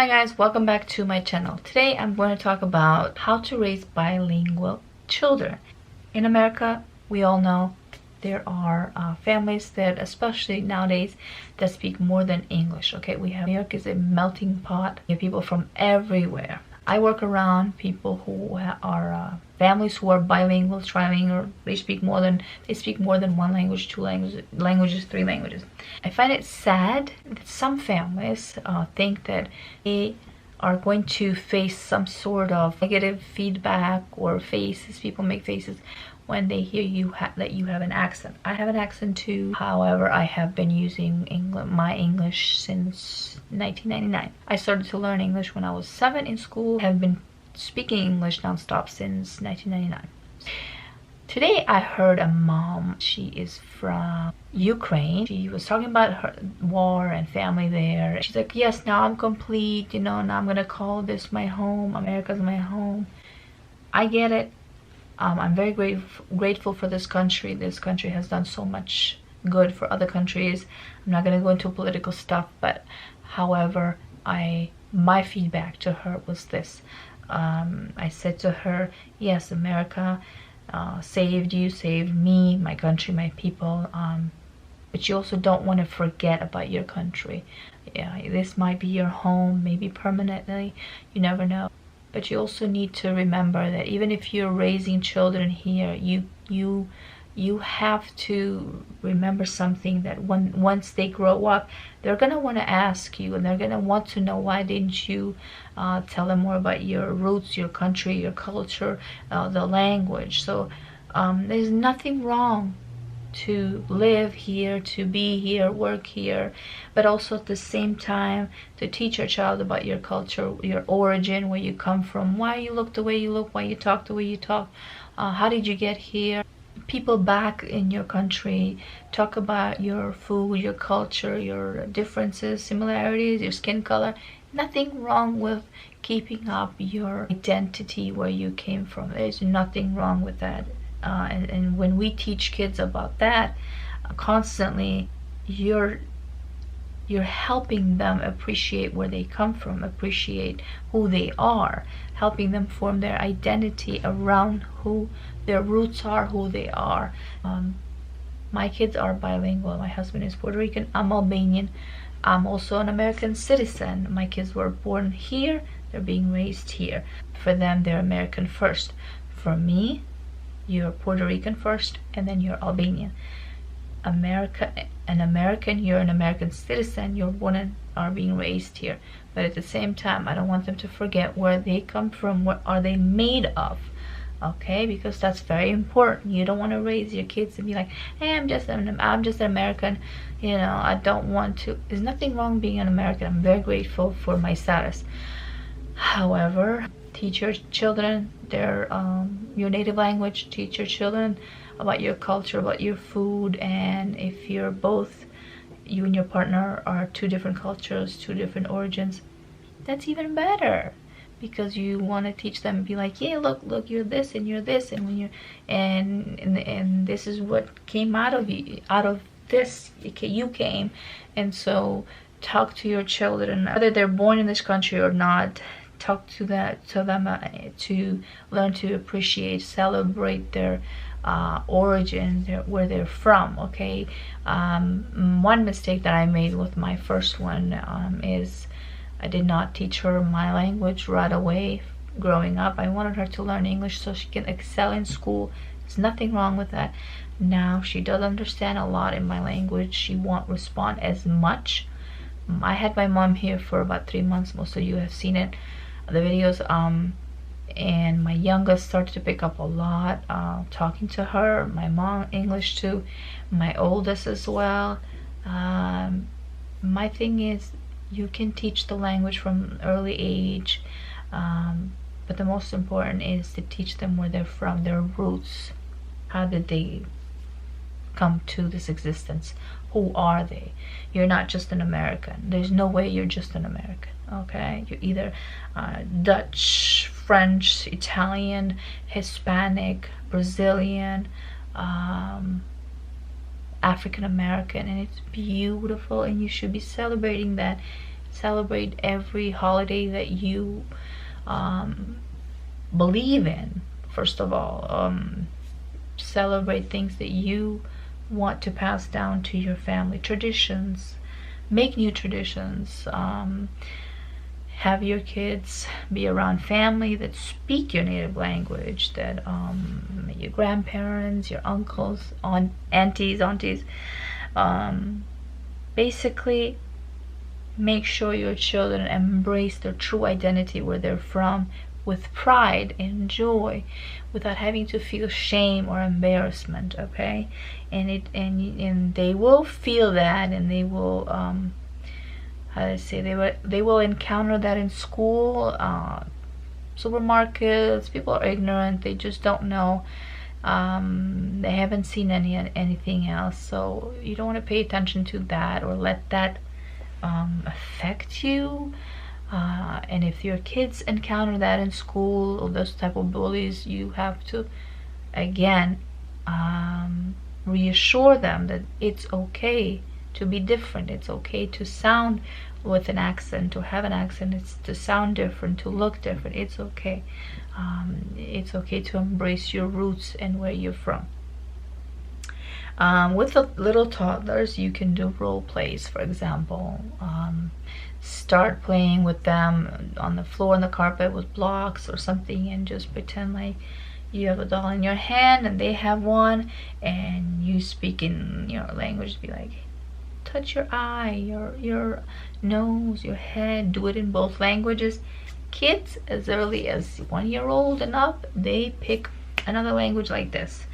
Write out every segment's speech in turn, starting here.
Hi guys, welcome back to my channel. Today I'm going to talk about how to raise bilingual children. In America, we all know there are families that, especially nowadays, that speak more than English. Okay, we have New York is a melting pot. You have people from everywhere. I work around people who are families who are bilingual, trilingual. They speak more than one language, two languages, three languages. I find it sad that some families think that they are going to face some sort of negative feedback or faces. People make faces when they hear that you have an accent. I have an accent too. However, I have been using my English since 1999. I started to learn English when I was 7 in school. I have been speaking English nonstop since 1999. Today I heard a mom, she is from Ukraine. She was talking about her war and family there. She's like, yes, now I'm complete, now I'm gonna call this my home. America's my home. I get it. I'm very grateful for this country. This country has done so much good for other countries. I'm not gonna go into political stuff, but however, my feedback to her was this. I said to her, yes, America saved you, saved me, my country, my people, but you also don't want to forget about your country. Yeah, this might be your home, maybe permanently, you never know. But you also need to remember that even if you're raising children here, you have to remember something, that once they grow up, they're gonna want to ask you, and they're gonna want to know, why didn't you tell them more about your roots, your country, your culture, the language. So there's nothing wrong to live here, to be here, work here, but also at the same time to teach your child about your culture, your origin, where you come from, why you look the way you look, why you talk the way you talk, how did you get here. People back in your country talk about your food, your culture, your differences, similarities, your skin color. Nothing wrong with keeping up your identity, where you came from. There's nothing wrong with that. And when we teach kids about that constantly, you're helping them appreciate where they come from, appreciate who they are, helping them form their identity around who their roots are, who they are. My kids are bilingual. My husband is Puerto Rican, I'm Albanian. I'm also an American citizen. My kids were born here, they're being raised here. For them, they're American first. For me, you're Puerto Rican first, and then you're Albanian. An American, you're an American citizen, you're born and are being raised here. But at the same time, I don't want them to forget where they come from, what are they made of, okay? Because that's very important. You don't want to raise your kids and be like, hey, I'm just an American, I don't want to. There's nothing wrong being an American. I'm very grateful for my status. However, teach your children your native language. Teach your children about your culture, about your food. And if you and your partner are two different cultures, two different origins, that's even better, because you want to teach them, be like, yeah, look, you're this and you're this, and when you're and this is what came out of you, out of this you came. And so talk to your children, whether they're born in this country or not. Talk to them to learn to appreciate, celebrate their origin, where they're from. Okay, one mistake that I made with my first one is I did not teach her my language right away. Growing up, I wanted her to learn English so she can excel in school. There's nothing wrong with that. Now she does understand a lot in my language. She won't respond as much. I had my mom here for about 3 months. Most of you have seen it, the videos, and my youngest started to pick up a lot, talking to her. My mom English too, my oldest as well. My thing is, you can teach the language from early age, but the most important is to teach them where they're from, their roots. How did they come to this existence? Who are they? You're not just an American. There's no way you're just an American, okay? You're either Dutch, French, Italian, Hispanic, Brazilian, African American, and it's beautiful, and you should be celebrating that. Celebrate every holiday that you believe in. First of all, celebrate things that you want to pass down to your family. Traditions, make new traditions. Have your kids be around family that speak your native language, that your grandparents, your uncles, aunties, basically make sure your children embrace their true identity, where they're from, with pride and joy, without having to feel shame or embarrassment. Okay, and they will feel that, and they will how do I say, they will encounter that in school, supermarkets. People are ignorant, they just don't know. They haven't seen anything else, so you don't want to pay attention to that or let that affect you. And if your kids encounter that in school, or those type of bullies, you have to again reassure them that it's okay to be different. It's okay to sound with an accent, to have an accent. It's to sound different, to look different. It's okay. It's okay to embrace your roots and where you're from. With the little toddlers, you can do role plays. For example, start playing with them on the floor, on the carpet, with blocks or something, and just pretend like you have a doll in your hand and they have one, and you speak in your language. Be like, touch your eye, your nose, your head. Do it in both languages. Kids as early as 1 year old and up, they pick another language like this.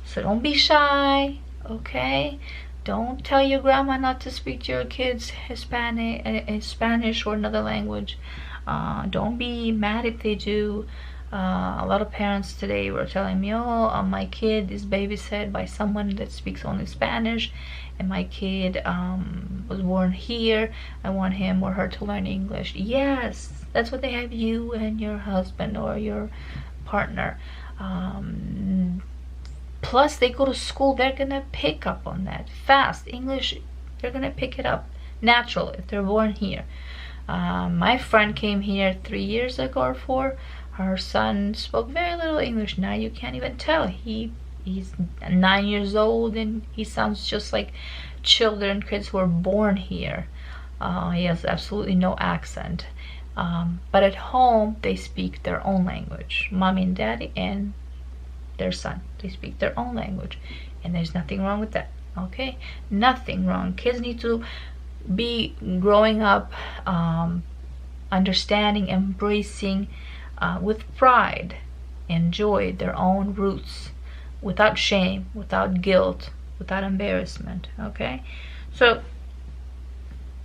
So don't be shy, okay? Don't tell your grandma not to speak to your kids Spanish or another language. Don't be mad if they do. A lot of parents today were telling me, oh, my kid is babysat by someone that speaks only Spanish, and my kid was born here. I want him or her to learn English. Yes, that's what they have you and your husband or your partner. Plus, they go to school, they're gonna pick up on that fast. English, they're gonna pick it up natural if they're born here. My friend came here 3 years ago or 4. Her son spoke very little English. Now you can't even tell. He's 9 years old, and he sounds just like kids who are born here. He has absolutely no accent. But at home, they speak their own language. Mommy and daddy and their son, they speak their own language, and there's nothing wrong with that. Okay, nothing wrong. Kids need to be growing up understanding, embracing with pride and joy their own roots, without shame, without guilt, without embarrassment. Okay, so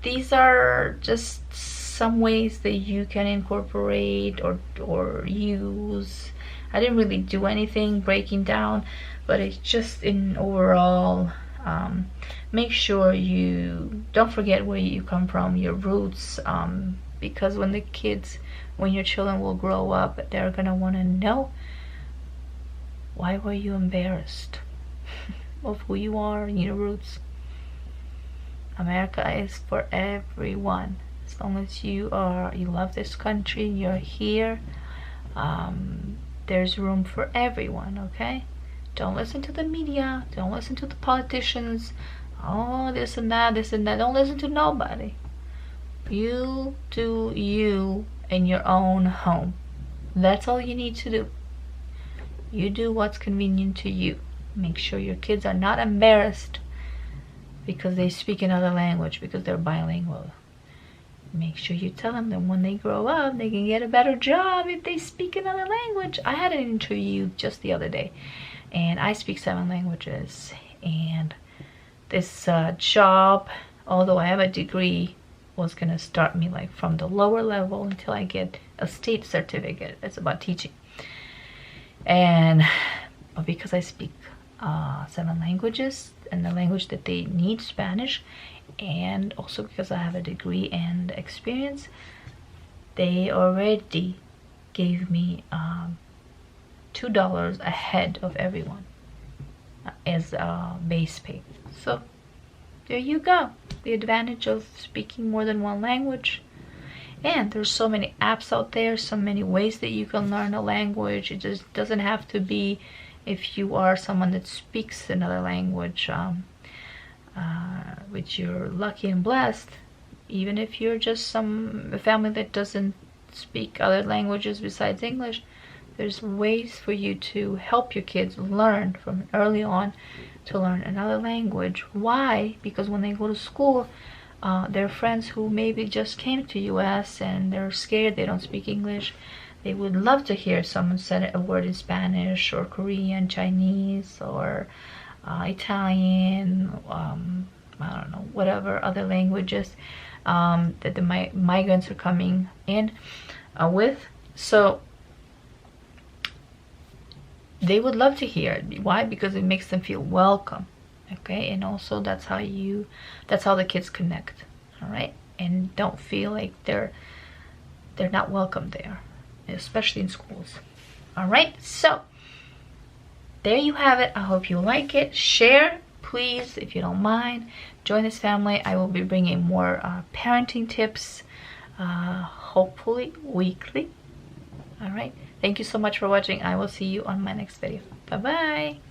these are just some ways that you can incorporate or use. I didn't really do anything breaking down, but it's just in overall, make sure you don't forget where you come from, your roots, because when your children will grow up, they're gonna want to know, why were you embarrassed of who you are and your roots? America is for everyone. As long as you love this country, you're here, there's room for everyone. Okay, don't listen to the media, don't listen to the politicians. Oh, this and that. Don't listen to nobody. You do you in your own home. That's all you need to do. You do what's convenient to you. Make sure your kids are not embarrassed because they speak another language, because they're bilingual. Make sure you tell them that when they grow up, they can get a better job if they speak another language. I had an interview just the other day, and I speak 7 languages. And this job, although I have a degree, was gonna start me like from the lower level until I get a state certificate. It's about teaching. But because I speak 7 languages, and the language that they need, Spanish, and also because I have a degree and experience, they already gave me $2 ahead of everyone as base pay. So there you go. The advantage of speaking more than one language. And there's so many apps out there, so many ways that you can learn a language. It just doesn't have to be if you are someone that speaks another language, which you're lucky and blessed. Even if you're just a family that doesn't speak other languages besides English, there's ways for you to help your kids learn from early on to learn another language. Why? Because when they go to school, their friends who maybe just came to US and they're scared, they don't speak English, they would love to hear someone say a word in Spanish or Korean, Chinese, or Italian, I don't know, whatever other languages that the migrants are coming in with. So they would love to hear it. Why? Because it makes them feel welcome. Okay, and also that's how the kids connect. All right, and don't feel like they're not welcome there, especially in schools. All right, so there you have it. I hope you like it. Share, please, if you don't mind. Join this family. I will be bringing more parenting tips, hopefully weekly. All right, thank you so much for watching. I will see you on my next video. Bye bye.